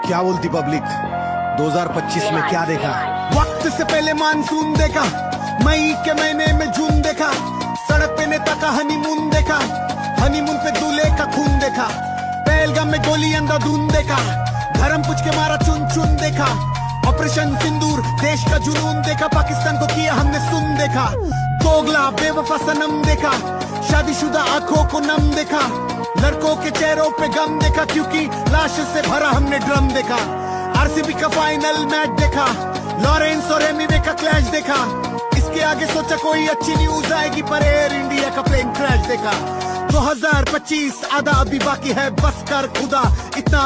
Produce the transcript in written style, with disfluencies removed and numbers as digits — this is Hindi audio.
क्या बोलती पब्लिक? 2025 में क्या देखा? वक्त से पहले मानसून देखा, मई के महीने में जून देखा, सड़क पे नेता का हनीमून देखा, हनीमून पे दूल्हे का खून देखा, पहलगाम में गोली अंधाधुन देखा, धर्म पूछ के मारा चुन चुन देखा, ऑपरेशन सिंदूर देश का जुनून देखा, पाकिस्तान को किया हमने सुन देखा, दोगला बेवफा सनम देखा, शादीशुदा आंखों को नम देखा, लड़कों के चेहरों पे गम देखा, क्योंकि लाश से भरा हमने ड्रम देखा, आरसीबी का फाइनल मैच देखा, लॉरेंस और एमिवे का क्लैश देखा, इसके आगे सोचा कोई अच्छी न्यूज आएगी, पर एयर इंडिया का प्लेन क्रैश देखा। 2025 आधा अभी बाकी है, बस कर खुदा इतना